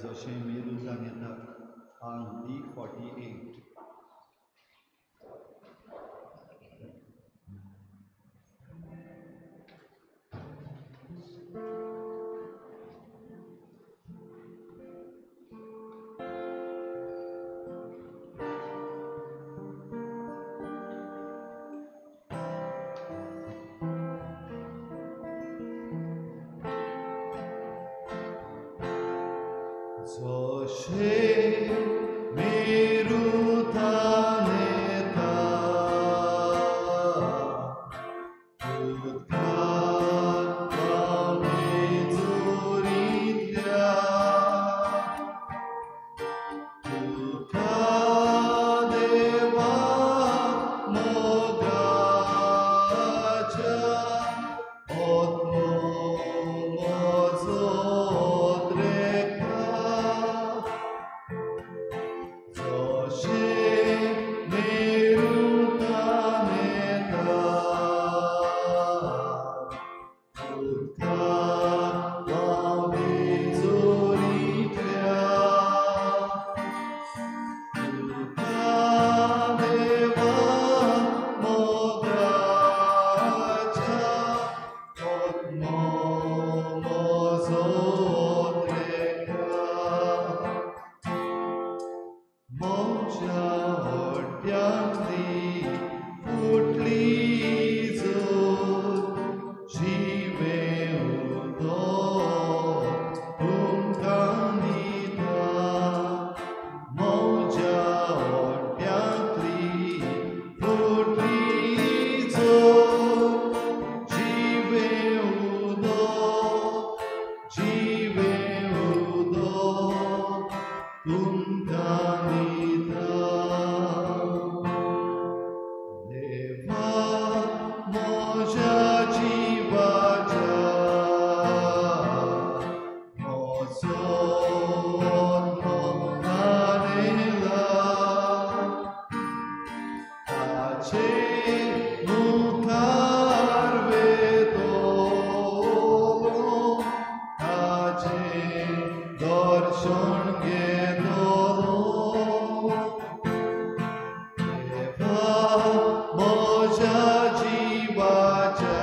जशें मेरुतान येता. D48. जशें मेरुतान येता, उदकांत व्हांवणे जोरींतल्या, तुका देवा मोगाच्या ओतमो म्हजो द्रेका. जशें मेरुतान येता, उदकांत व्हांवणे जोरींतल्या, तुका देवा मोगाच्या ओतमो म्हजो द्रेका. म्हज्या ओड्यांतली फुटली जोत, जिवें उदक तुमकां दिता. म्हज्या ओड्यांतली फुटली जोत, जिवें उदक तुमकां दिता. देवा म्हज्या जिवाच्या म्हजो ओतमो हारयला. ताचे मुखार वेतलो, ताचें दर्शन घेतलो. देवा म्हज्या जिवाच्या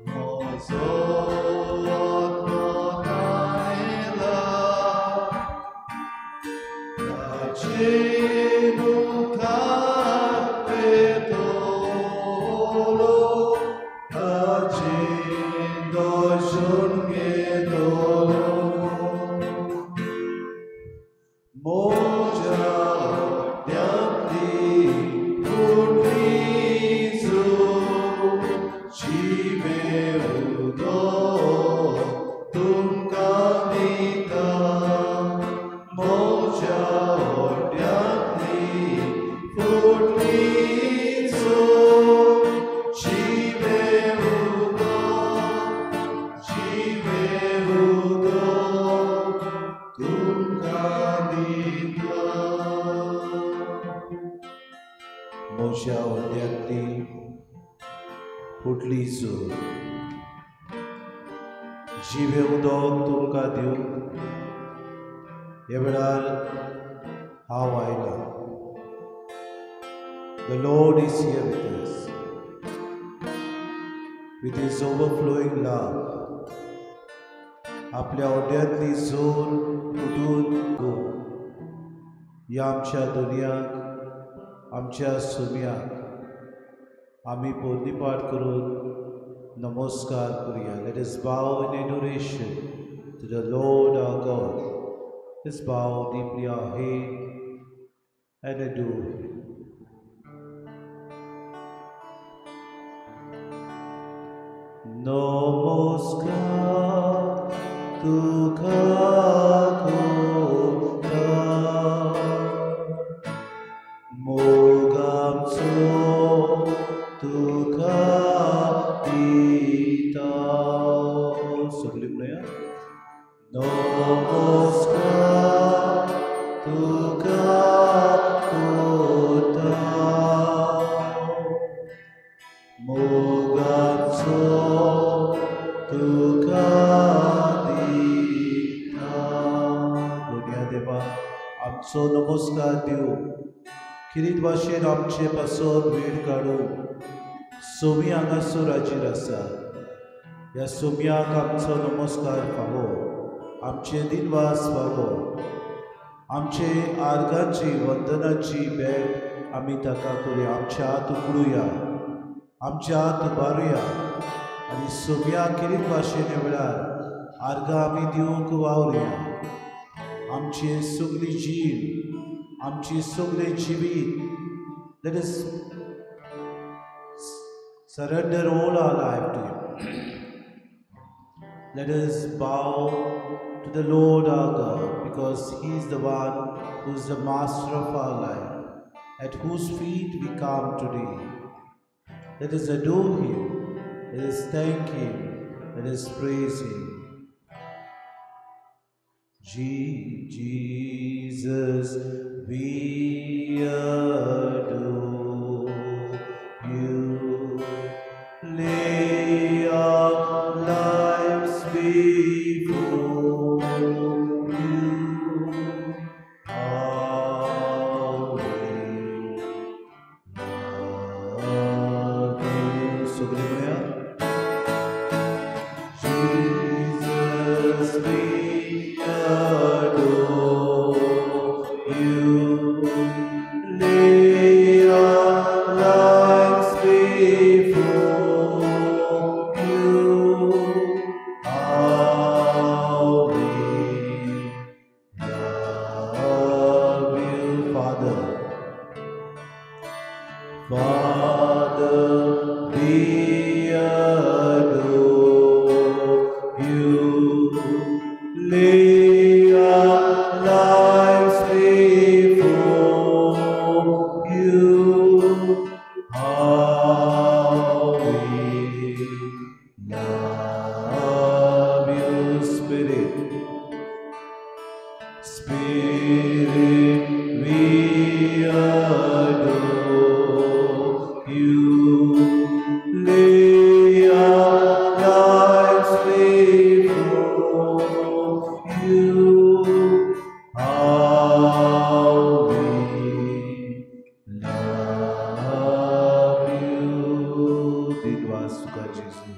म्हजो ओतमो हारयला. ताचे मुखार वेतलो, ताचें दर्शन घेतलो. म्हज्या ओड्यांतली फुटली जोत, जिवें उदक तुमकां दिता. म्हज्या ओड्यांतली फुटली जोत, जिवें उदक तुमकां दिता. म्हज्या ओड्यांतली फुटली जोत, जिवें उदक तुमकां दिवंक ह्या वेळार हांव आयला. The Lord is here with us, with His overflowing love. आपल्या ओड्यांतली जोर उठून घेवन ह्या आमच्या दुनियाक, आमच्या सुम्याक आमी पोरनीपाट करून नमस्कार करुया. Let us bow in adoration to the Lord our God. Let's bow deeply our head and adore Him. Namaskar तुका करता, मोग आमचो तुका दिता. सगळी म्हणूया. नमस्कार तुका करता, मोग आमचो तुका दिता. सो नमस्कार दिवं किरीत भाशेन आमचे पासून वेळ काडून सोमी हांगासर हाजीर आसा. ह्या सोम्याक आमचो नमस्कार फावो, आमचे दिनवास फावो, आमचे आर्गांची वंदनाची भेट आमी ताका करुया. आमचे हात उगडुया, आमचे हात उबारुया आनी सोम्या किरीत भाशेन वेळार आर्गां आमी दिवंक वावरुया. आमचे सगळी जीव, आमची सगळे जिवीत, let us surrender all our life to Him. Let us bow to the Lord our God, because He is the one who is the master of our life, at whose feet we come today. Let us adore Him, let us thank Him, let us praise Him. Jesus, we adore You. Lay our lives before You. How we love You. Subliminal. Jesus, we adore You. Lay our lives before You. How we love You. Father, we adore You. Lay our lives before You. How we love You. Spirit, we adore You. Lay our lives before You. How we love You. दिनवास तुका जेसू,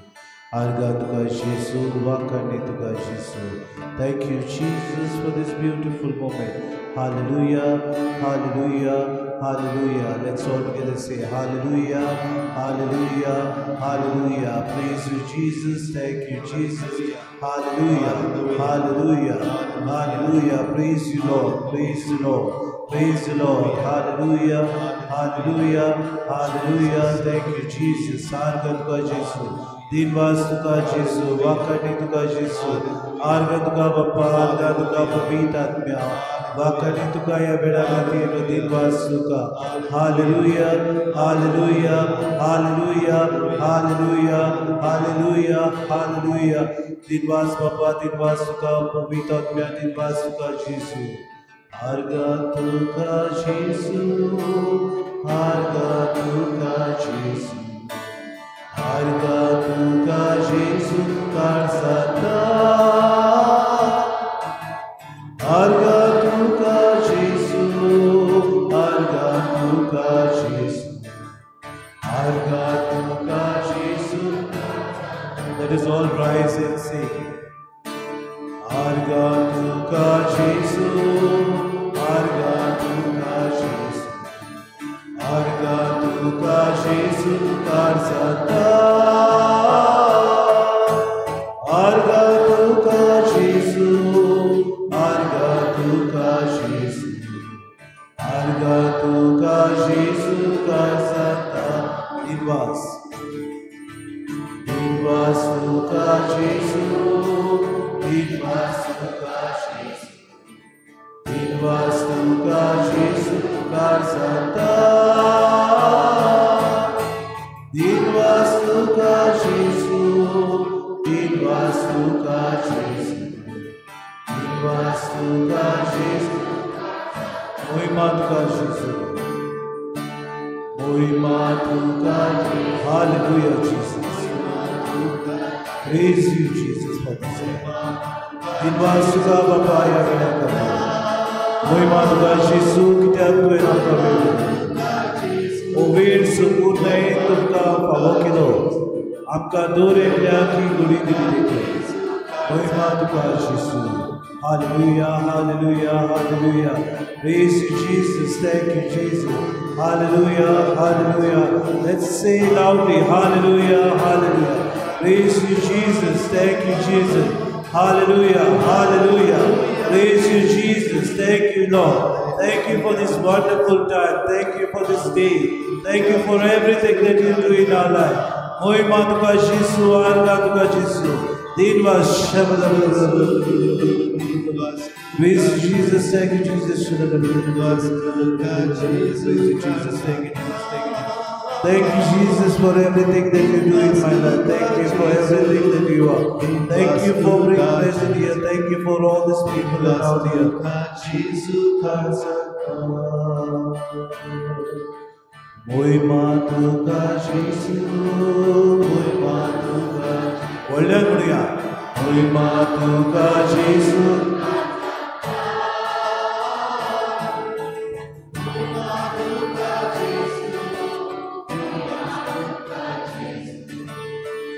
आर्गा तुका जेसू, वाकणे तुका जेसू. Thank you, Jesus, for this beautiful moment. Hallelujah, hallelujah, hallelujah. Let's all together say hallelujah, hallelujah, hallelujah. Praise You, Jesus. Thank You, Jesus. Hallelujah, hallelujah, hallelujah. Praise You, Lord. Praise You, Lord. Praise the Lord. Hallelujah, hallelujah, hallelujah. Thank You, Jesus. Arga tuka Jesu, dinwas tuka Jesu, wakati tuka Jesu. Arga tuka Bappa, arga tuka Pavitra Atma, wakati tuka ya bedagati no dinwas tuka. Hallelujah, hallelujah, hallelujah, hallelujah, hallelujah, hallelujah. Dinwas Bappa, dinwas tuka Pavitra Atma, dinwas tuka Jesu. Arga tuka Jesu, arga tuka Jesu, arga tuka Jesu karsata, arga tuka Jesu, arga tuka Jesu, arga tuka Jesu. Let us all rise and sing. Arga tuka Jesu, arga tuka Jesu, arga tuka Jesu karsata, arga tuka Jesu, arga tuka Jesu, arga tuka Jesu karsata. Dinwas tuka Jesu, dinwas tuka Jesu, dinwas tuka Jesu karsata, dinwas tuka Jesu, dinwas tuka Jesu, dinwas tuka Jesu. Mohima tuka Jesu, mohima tuka Jesu. Hallelujah, Jesus. Praise You, Jesus, for this. Dinwas tuka Bappa ya bedagati. महिमा तुका जेजू कित्याक तुवें आमकां वेळ दिलो. हो वेळ संपूर्ण तुमकां फावो केलो. आमकां दर एकल्याक ही घडी दिली देखून महिमा तुका जेजू. Hallelujah, hallelujah, hallelujah. Praise you, Jesus. Thank you, Jesus. Hallelujah, hallelujah. Let's say loudly, hallelujah, hallelujah. Praise you, Jesus. Thank you, Jesus. Hallelujah, hallelujah. Praise you, Jesus. Thank you, Lord. Thank you for this wonderful time. Thank you for this day. Thank you for everything that you do in our life. Mohima tuka Jesu, arka tuka Jesu. Dinvas praise Jesus, thank you, Jesus. Praise you, Jesus, thank you, Jesus, thank you. Thank you, Jesus, for everything that you do in my life. Thank you for everything that you are. Thank you for being present here. Thank you for all these people around here. Mohima tuka Jesu, Mohima tuka. Olha guria. Mohima tuka Jesu.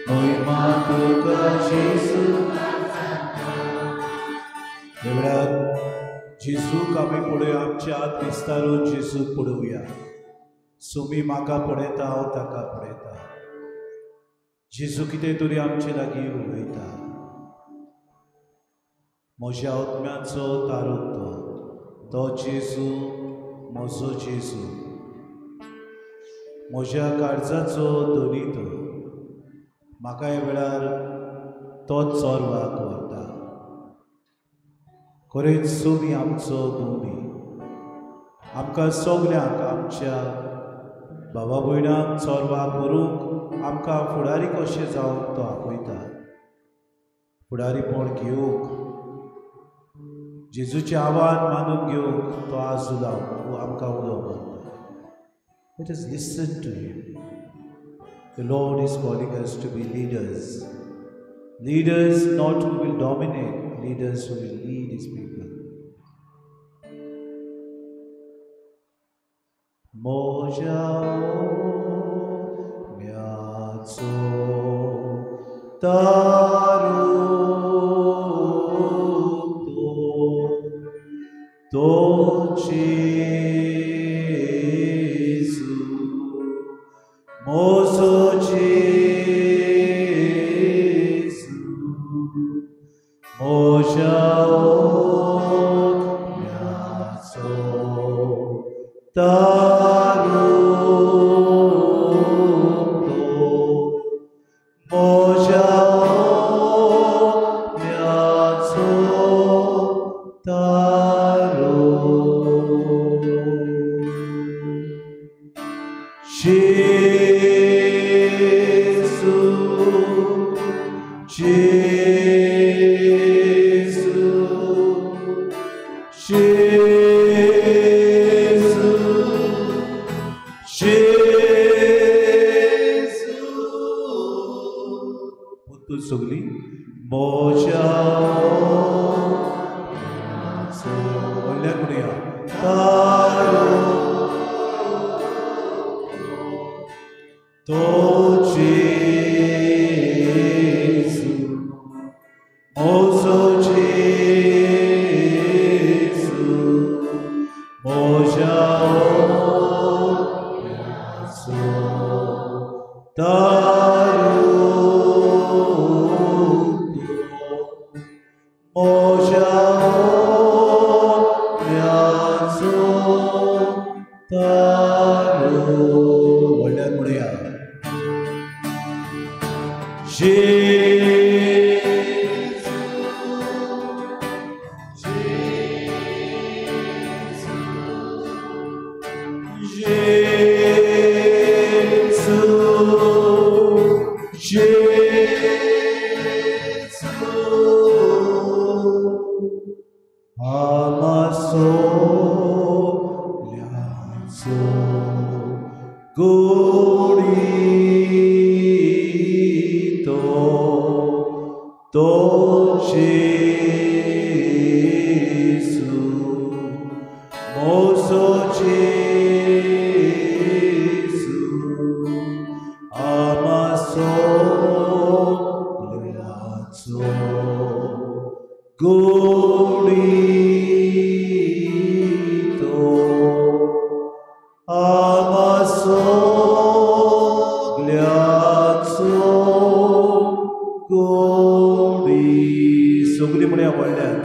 Mohima tuka Jesu. देवळात जेजूक आमी पुढे आमच्या आत विस्तारून जेजूक पळोवया. सुमी म्हाका पळयता, हांव ताका पळयता. जेजू कितें तरी आमचे लागीं उलयता. म्हज्या आत्म्याचो तारुतो तो जेजू, म्हजो जेजू. म्हज्या काळजाचो धनी तो. म्हाका ह्या वेळार तोच चोरवाक व्हरता. खरेंच सुमी आमचो भुमी. आमकां सगल्यांक आमच्या भावा भयणांक चोरवाक व्हरूंक आमकां फुडारी कशें जावंक तो आपयता. फुडारीपण घेवंक, जेजूचें आव्हान मानून घेवंक तो आजू लावन आमकां उलो मारता. Let us listen to him. The Lord is calling us to be leaders. Leaders not who will dominate, leaders who will lead his people. Moja miaco taruto to Jesu mozo Jesu moja miaco Sugli moja so olha guria taro to Jesu mozo Jesu moja so taro to Jesu गोडीतो आमा सोगल्याचो गोडी सगळी म्हणे आवडल्यात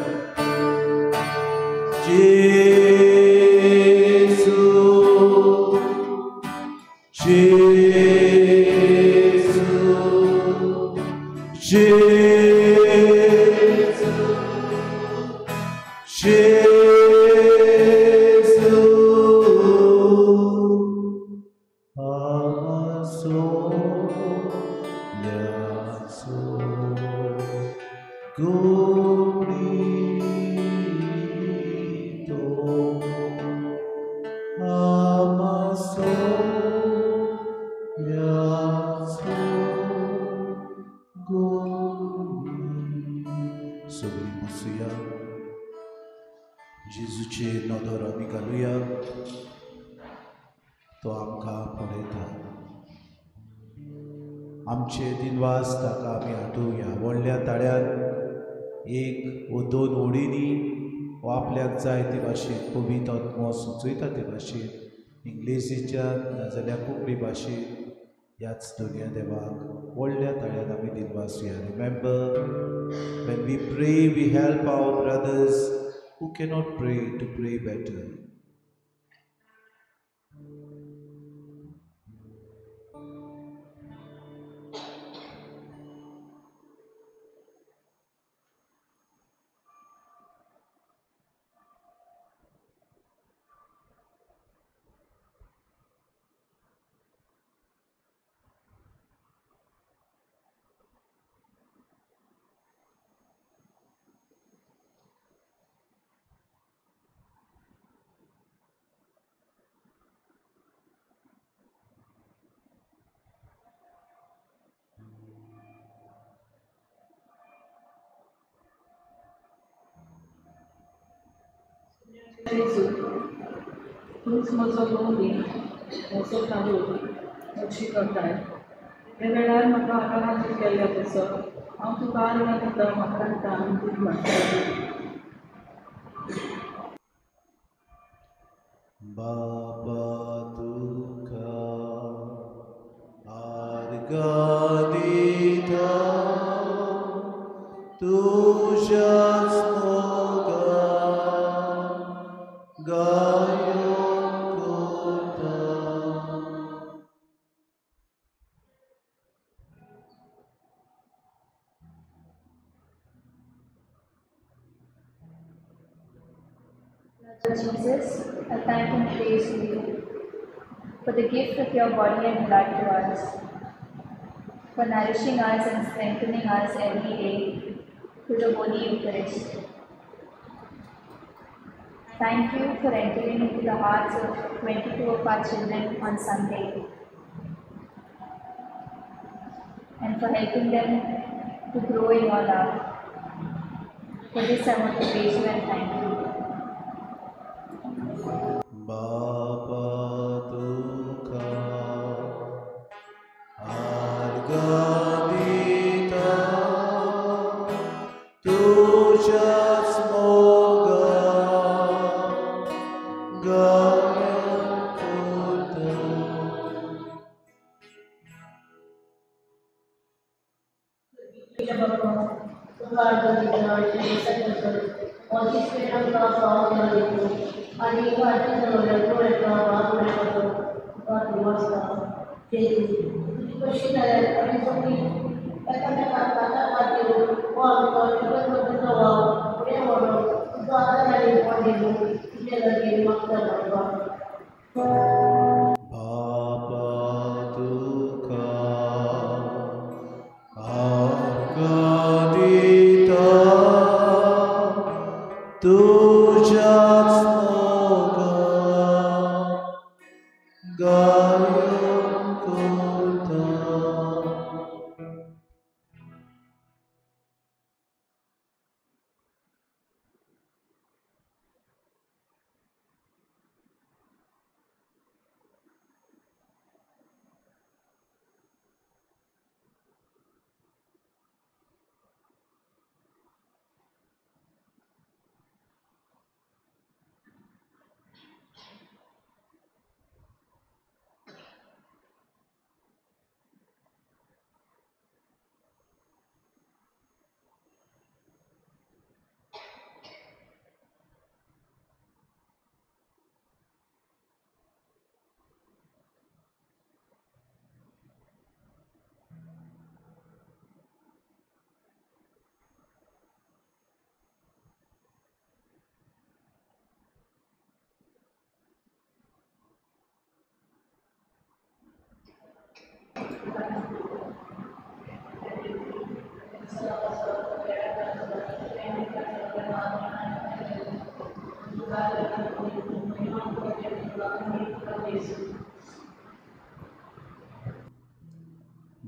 जेसू जेसू जेसू जेसू आमा सोगल्याचो गोडीतो आमा सोगल्याचो गोडी सगळी बसूया जेजूचे नदर आमी घालुया तो आमकां पळयता आमचे दिनवास ताका आमी हाडुया व्हडल्या ताळ्यान एक वो दोन ओडींनी वो आपल्याक जाय ते भाशेन पवित्र आत्मो सुचयता ते भाशेन इंग्लिशीच्यान नाजाल्यार कोंकणी भाशेन ह्याच दुनिया देवाक व्हडल्या ताळ्यान आमी दिनवासुया remember when we pray we help our brothers who cannot pray to pray better. तूच म्हजो मोगी म्हजो कालू अशी करताय ह्या वेळार म्हाका आकारांत केल्ल्या तसो हांव तुका आर्गां दिता म्हाका रांदता आनी तूं वाचता बाबा तुका आर्गां दिता तुज्याच मोगान गायन करता Lord Jesus, I thank and praise you for the gift of your body and blood to us, for nourishing us and strengthening us every day through the Holy Eucharist. Thank you for entering into the hearts of 22 of our children on Sunday and for helping them to grow in your love. For this I want to praise you and thank you. बाबा तुका आर्गां दिता तुज्याच मोगान गायन करता आणि कशी आणि सगळी एकामेकांना पुढे म्हणून तुझा आधार तुझे लगेच मागता बाबा तुका आर्गां दिता तुज्याच मोगान गायन करता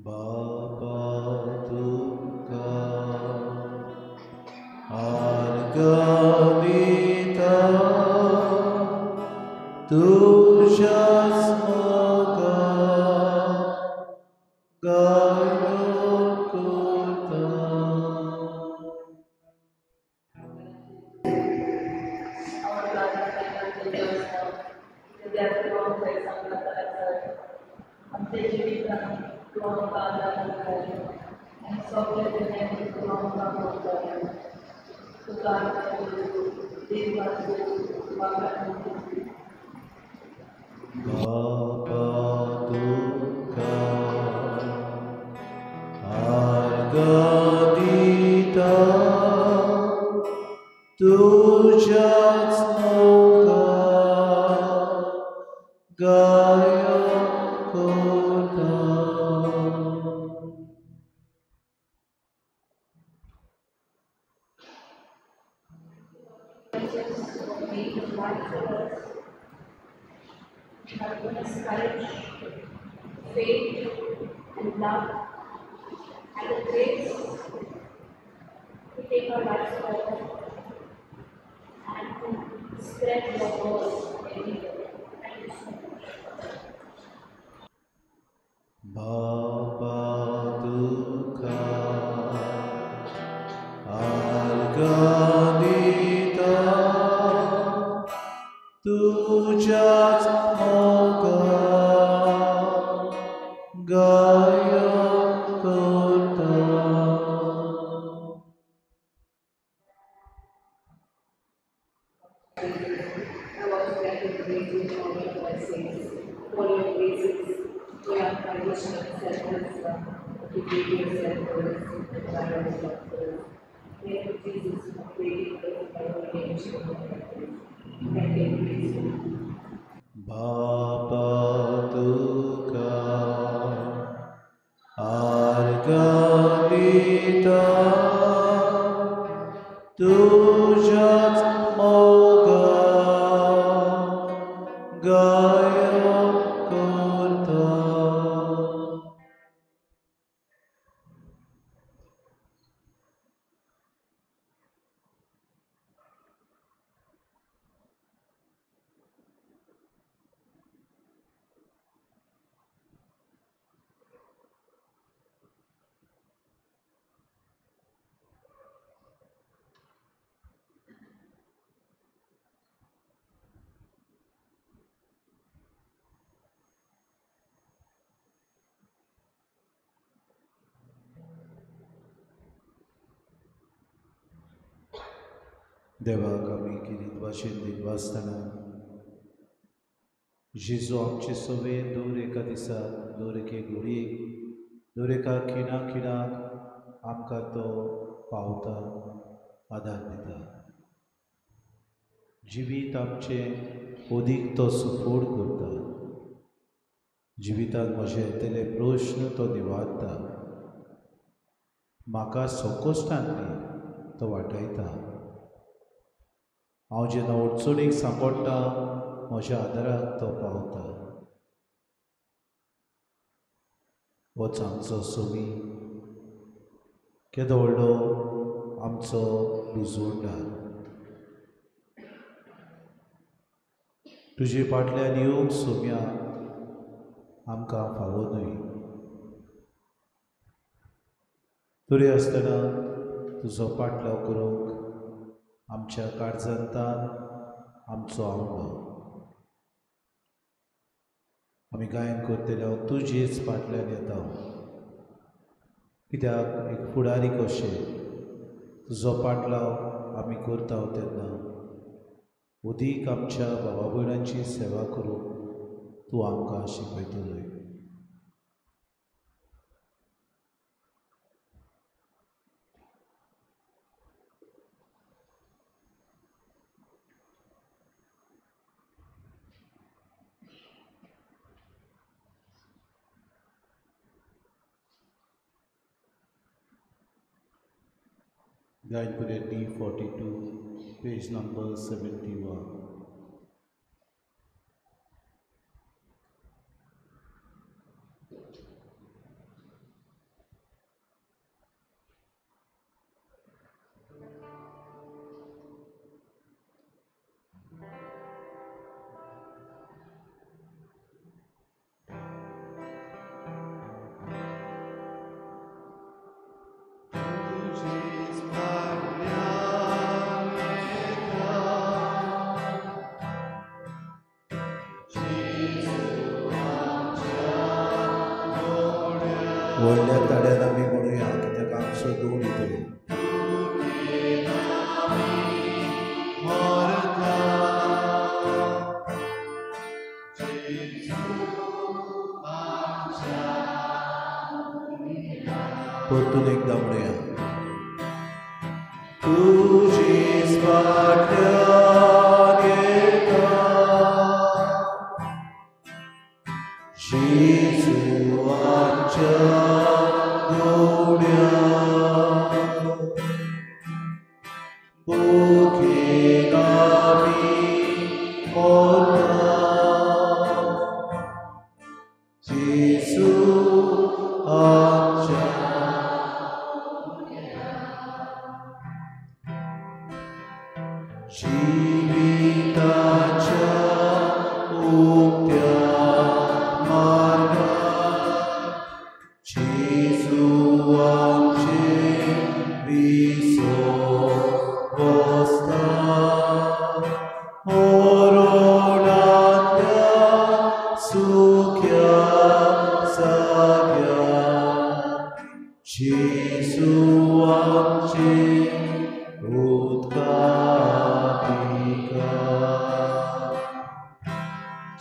Baba Duka Arganita Tuja Smoga Gayokuta. Our God, I thank you yourself. The death of all place on the earth. आमचे जीवितन तुम आदान करें and सौख्य देने की तुम का हो करें तुकार देवासु वाकन Baba Duka Argadita Tuja Smoga Gayokuta. Make it light for us. Have given us courage, faith, and love, and the grace to take our lives forward and to spread your word everywhere. Thank you so much. Baba Duka Arganita Tuja Smoga Gayokuta. I want to thank you for your blessings, for your graces, for your unconditional self-wisdom, to give yourself for us, and provide us for us. Thank you, Jesus, for creating us by your redemption of our lives. Thank you, Jesus. Baba Duka Arganita Tuja Smoga Gayokuta. देवाक आमी किरीत भाशेन दिनवा आसतना जेजू आमचे seven दर एका दिसाक दर एके घडयेक दर एका खिणाक आमकां तो पावता आदार दिता. जिवीत आमचें अदीक तो सुफोड करता. जिवितांत म्हजे येतले प्रश्न तो निवारता. म्हाका संकोश्टांतली तो वाटायता. हांव जेन्ना अडचणीक सांपडटा म्हज्या आदाराक तो पावता. होच आमचो सोमी, केदो व्हडलो आमचो लुजवणदार. तुजे फाटल्यान येवंक सोम्या आमकां फावो न्हय. तरी आसतना तुजो पाटलाव करूंक आमच्या काळजांतान आमचो आवडो. आमी गायन करतले हांव तुजेच फाटल्यान येता. कित्याक एक फुडारी कशें तुजो पाटलाव आमी करता तेन्ना अदीक आमच्या भावा भयणांची सेवा करूंक तूं आमकां शिकयतलोय. Gainpure D42, page number 71. व्हडल्या ताड्यान आमी म्हणुया कित्याक आमचो दोन येतलो. परतून एकदा म्हणुया. तुजीच फाटल्यान येता जेजू आमच्या गोड्या भुकेक आमी मोरता जेजू आमच्या जिविताच्या उक्त्या मार्गार जेजू आमचे विसोब बसता. मरणांतल्या सुख्या जाग्यार जेजू आमचे उद्गातिकार.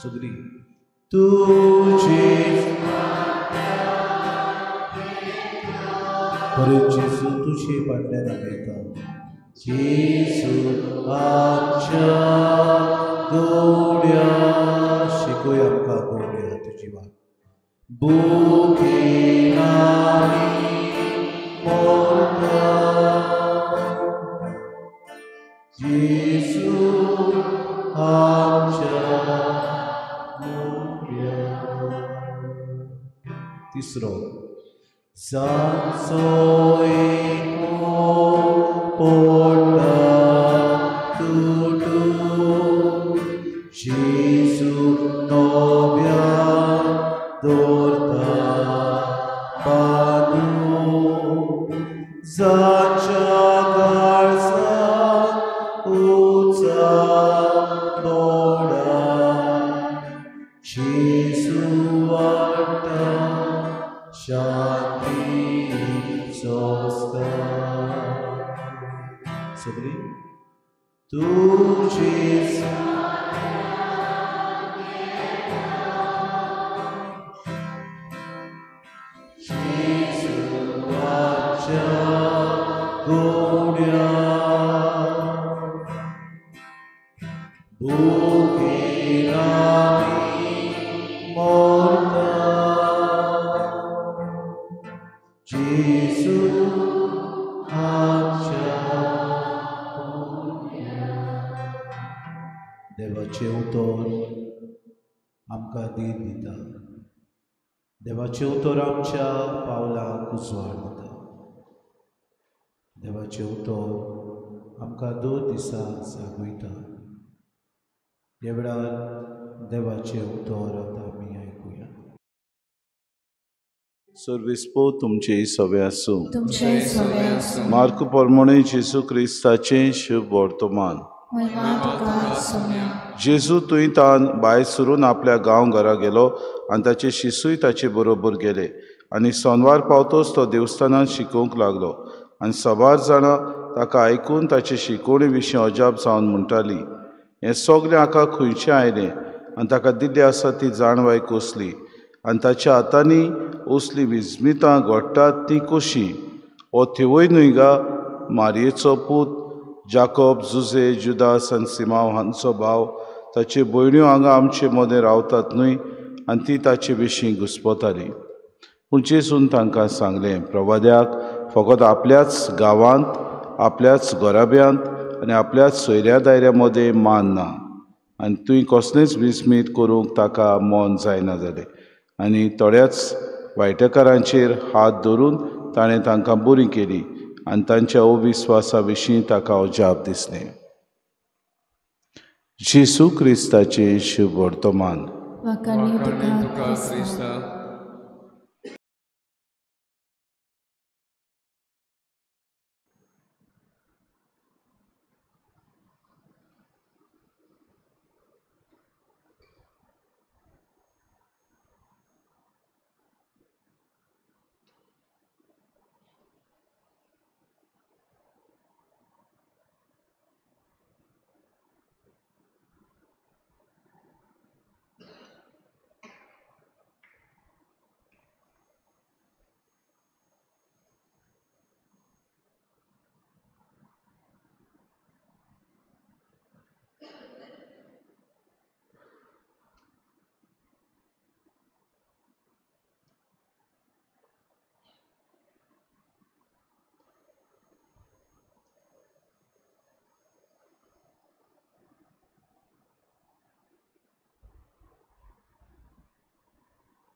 सगळी तुझे परत जेजू तुझे पाटल्यान येता जेजू आमच्या गोड्या शिकोय आमकां गोड्या तुजी वाट भुकेक आमी मोरता जेजू आमच्या गोड्या. तिसरो सांचो एक पडटा तुटून जेजू नव्या दवरता बांदून जाच्या काळजांत उचा तोडा जेजू वाडटा शांतीचो स्तार. सगळी तुजीच जेजू आमच्या गोड्या भुकेक आमी मोरता जेजू आमच्या गोड्या. देवाचें उतर आमकां दीन दिता. देवाचें उतर आमच्या पावलांक उजवाड दिता. देवाचें उतर आमकां 2 दिसा जागयता. ह्या वेळार देवाचें उतर आतां आमी आयकुया. सर्विस्पो तुमचे सवे आसूं. मार्क प्रमाणे जेजू क्रिस्ताचें शुभ वर्तमान. जेजू तुयतान भायर सरून आपल्या गांव घरा गेलो आनी ताचे शिसूय ताचे बरोबर गेले आनी सोनवार पावतोच तो देवस्थानांत शिकोवंक लागलो आनी सबार जाणां ताका आयकून ताचे शिकोवणे विशीं अजाप जावन म्हणटालीं, हें सगलें हाका खंयचें आयलें आनी ताका दिल्ली आसा ती जाणवाय कसली आनी ताच्या हातांनी असलीं विस्मितां घडटात तीं कशीं? हो थेवय न्हय गा मारयेचो पूत जाकोब, जुजे, जुदास आनी सिमांव हांचो भाव. ताच्यो भयण्यो हांगा आमचे मदें रावतात न्हय आनी ती ताचे विशीं घुस्पताली. पूण जेजून तांकां सांगलें, प्रवाद्याक फकत आपल्याच गांवांत आपल्याच घोराब्यांत आनी आपल्याच सोयऱ्या दायऱ्या मदें मान ना आनी तुवें कसलेंच विस्मीत करूंक ताका मन जायना जालें आनी थोड्याच वायटेकारांचेर हात दवरून ताणें तांकां बरीं केलीं आनी तांच्या अविस्वासा विशीं ताका अजाप दिसलें. जेसू क्रिस्ताचें शुभ वर्तमान. वाखाणणी तुका क्रिस्ता.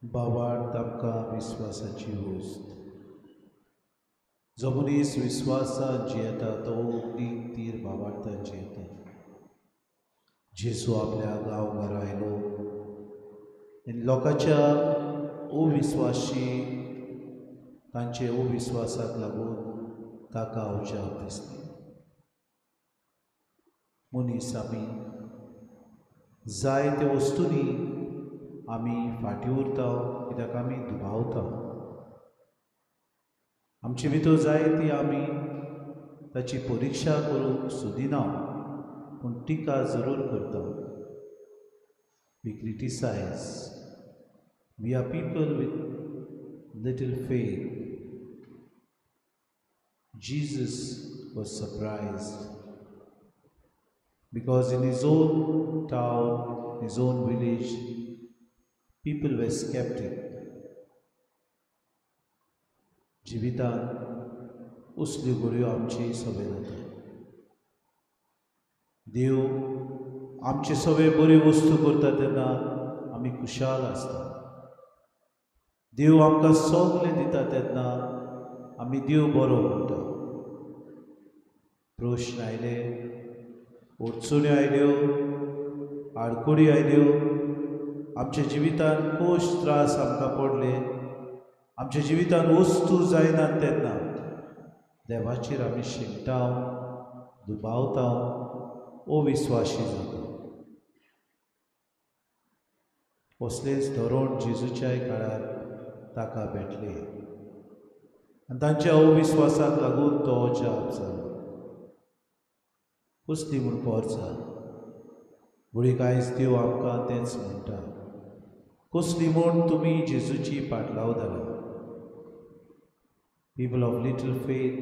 भावार्थ आमकां विस्वासाची होस्त. जो मनीस विस्वासान जियेता तो तीन तीर भावार्थान जियेता. जेसू आपल्या गांवघरा आयलो आनी लोकांच्या अविस्वाशी तांचे अविस्वासाक लागून ताका अजाप दिसली. मनीस आमी जायते वस्तूंनी आमी फाटीं उरता कित्याक आमी दुबावता. आमचे भितर जायती आमी ताची परिक्षा करूंक सोदिना पूण टिका जरूर करता. We criticise. We are people with little faith. Jesus was surprised because in his own town, his own village, people were skeptic. जिवितांत उसल्यो घडयो आमची सवय जाता. देव आमचे सगळे बऱ्यो वस्तू करता तेन्ना आमी खुशाल आसता. देव आमकां सगळें दिता तेन्ना आमी देव बरो म्हणटा. प्रश्न आयले, अडचण्यो आयल्यो, आडखडी आयल्यो, आमच्या जिवितांत खूश त्रास आमकां पडले, आमच्या जिवितांत वस्तू जायनात तेन्ना देवाचेर आमी शिंकता, दुबावता, अविस्वाशी जाता. असलेंच धोरण जेजूच्याय काळार ताका भेटलें आनी तांच्या अविस्वासाक लागून तो अजाप जालो. कसली म्हूण पोरचा घडीक आयज देव आमकां तेंच म्हणटा. कसली म्हूण तुमी जेजूची पाटलाव धरा. पीपल ऑफ लिटल फेथ,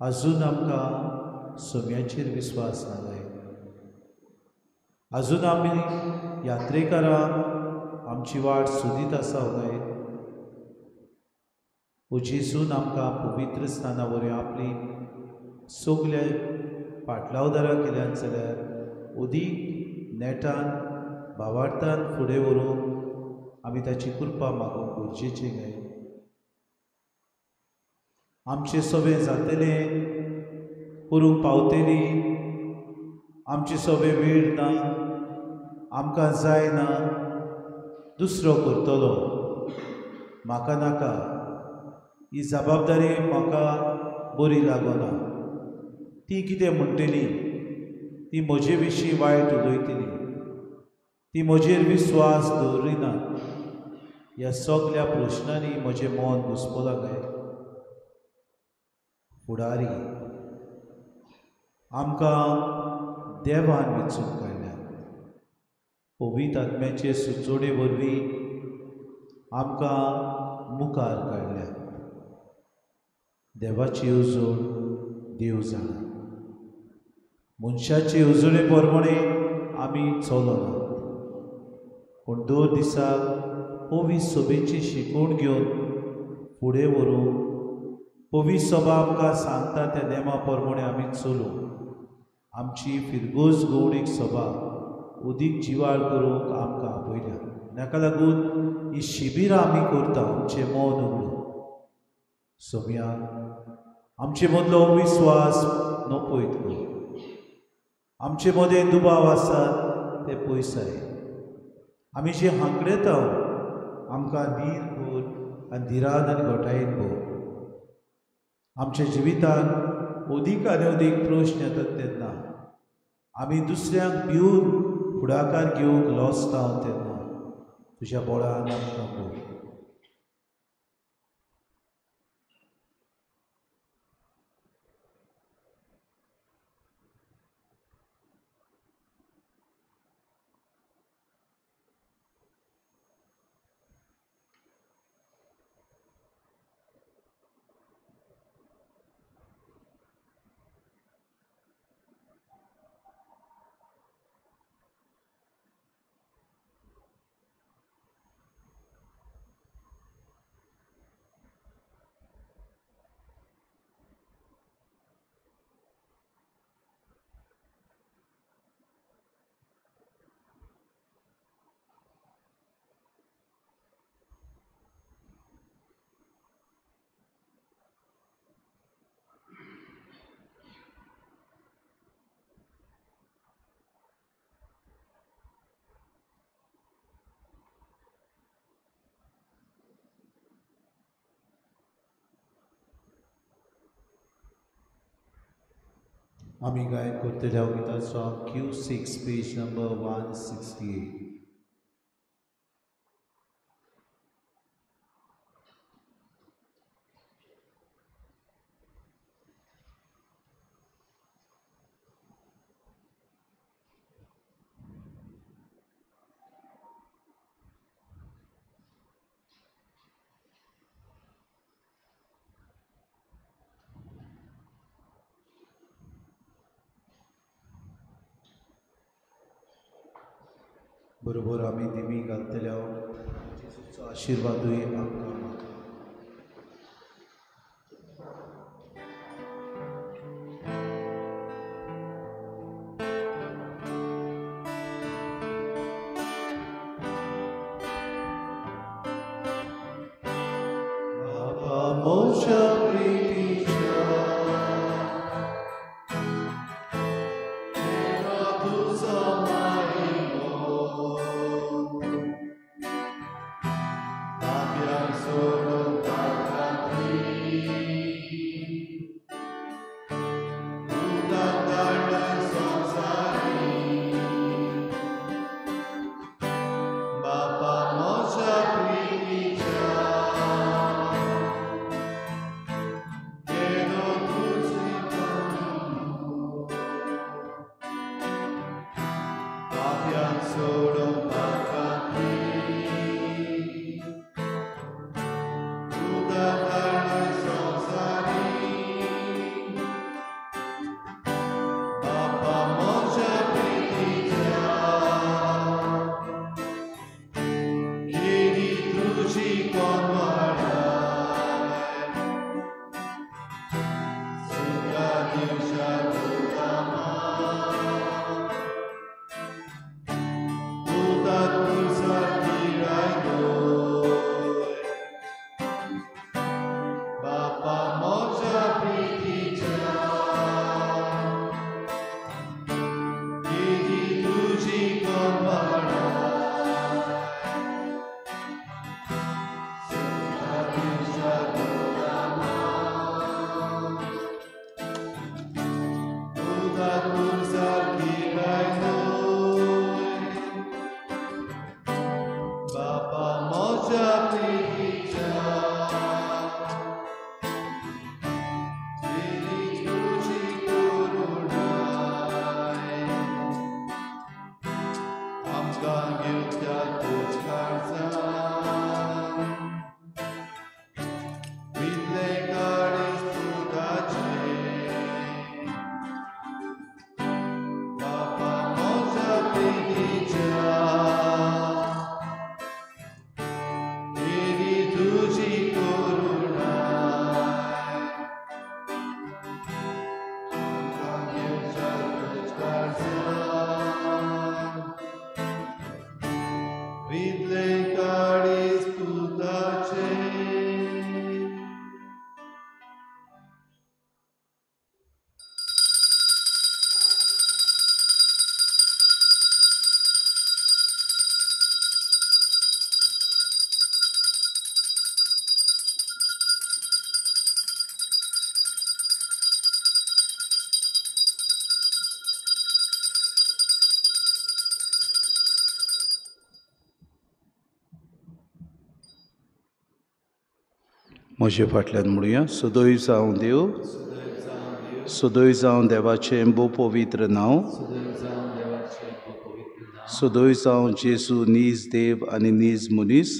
अजून आमकां सोम्याचेर विस्वास ना जाय. अजून आमी यात्रेकारां आमची वाट सोदीत आसा जाय. जेजून आमकां पवित्र स्थाना वरवीं आपली सगल्या पाटलावदारां केल्यात जाल्यार अदीक नेटान भावार्थान फुडें व्हरूंक आमी ताची कृपा मागूंक गरजेचें काय. आमचें सगळें जातलें करूंक पावतली, आमची सगळें वेळ ना, आमकां जायना, दुसरो करतलो, म्हाका नाका, ही जबाबदारी म्हाका बरी लागना, ती कितें म्हणटली, ती म्हजे विशीं वायट उलयतली, ती म्हजेर विस्वास दवरिना. ह्या सगळ्या प्रश्नांनी म्हजें मन घुस्पलां काय. फुडारी आमकां देवान वेंचून काडल्यात. पवित्र आत्म्याचे सुचोवणे वरवीं आमकां मुखार काडल्यात. देवाची उजळ देव जाणा. मनशाचे उजळे प्रमाणे आमी चलना पूण दर दिसाक पवित्र सभेची शिकवण घेवन फुडें व्हरूंक पवित्र सभा आमकां सांगता त्या नेमा प्रमाणे आमी चलूं आमची फिरगोज गौडीक सभा उदीक जिवाळ करूंक आमकां आपयल्या. नाका लागून ही शिबिरां आमी करता आमचें मन उगडून. सोम्या आमचे मदलो विस्वास नपयत कर. आमचे मदें दुबाव आसात ते पयसाय. आमी जे हांकडेता आमकां धीर कर आनी धिरान आनी घोटायेन भोव. आमच्या जिवितांत अदीक आनी अदीक प्रश्न येतात तेन्ना आमी दुसऱ्यांक भिवन फुडाकार घेवंक लोसता तेन्ना तुज्या बोळान आमकां भोव. आमी गायन करतले हांव गितां सॉंग Q6 पेज नंबर 168. बरोबर आमी दिमी घालतले हांव जेजूचो आशिर्वादूय आमकां. बाबा मोच्या प्रितीच्या देवा तुजो मारिनो ताब्याक सोडून ताकात्री उदक धाडन संवसारी. बाबा मोच्या प्रितीच्या Vidlei caris putace. म्हजे फाटल्यान म्हणुया. सदैव जावं देव, सदैव जावं देवाचें भोव पवित्र नांव, सदैव जावं जेजू नीज देव आनी नीज मनीस,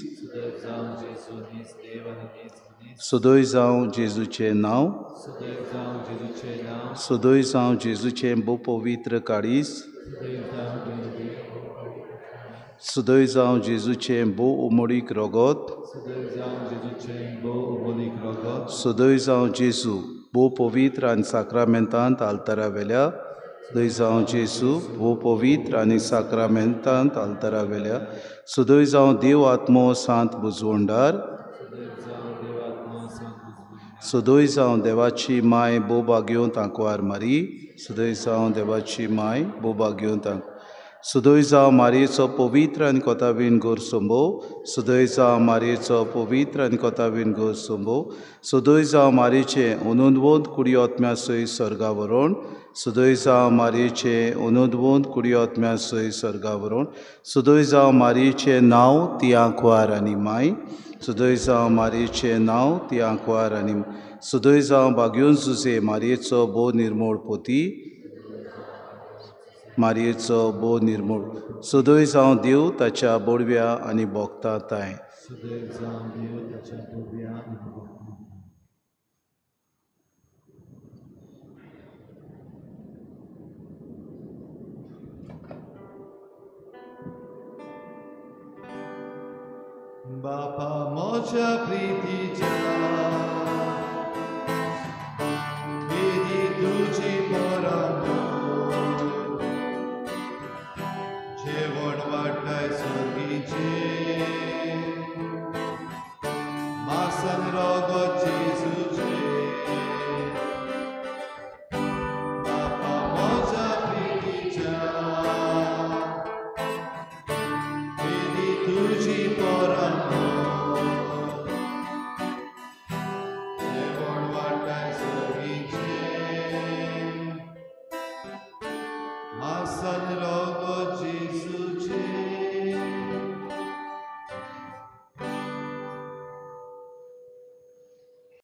सदैव जावं जेजूचें नांव, सदैव जावं जेजूचें भोव पवित्र काळीज, सदैव जावं जेजूचें भोव उमळीक रोगोत, सदैव जावं जेजू भोव पवित्र आनी साक्रामेंतांत आल्तारा वेल्या, सदैव जावं जेजू भोव पवित्र आनी साक्रामेंतांत आल्तारा वेल्या, सदैव जावं देव आत्मो सांत बुजवणदार, सदैव जावं देवाची माय भोव भाग्योंत आंकवार मारी, सदैव जावं देवाची माय भोव भाग्योंत सदैव जावं मारयेचो पवित्र आनी कोताबीन गोर संभोव, सदैव जावं मारयेचो पवित्र आनी कोताबीन गोर संभोव, सदैव जावं मारयेचें अनोदवंत कुडियोत्म्या सयत स्वर्गावरण, सदैव जावं मारयेचें अनोदवंत कुडियोत्म्या सयत स्वर्गावरण, सदैव जावं मारयेचें नांव ती आंकवार आनी माय, सदैव जावं मारयेचें नांव ती आंकवार आनी सदैव जावं भाग्योन जुजे मारयेचो भोव निर्मळ पोती, मारयेचो भोव निर्मळ, सदैव जावं देव ताच्या बोडव्या आनी भोगता ताय. बापा मोच्या प्रितीच्या वेदी तुजी पोरांबोर, जेवण वाटाय सर्गीचे मासन रोगोत जेजूचे. बापा मोच्या प्रितीच्या वेदी तुजी पोरांबोर, जेवण वाटाय सर्गीचे मासन रोगोत जेजूचे.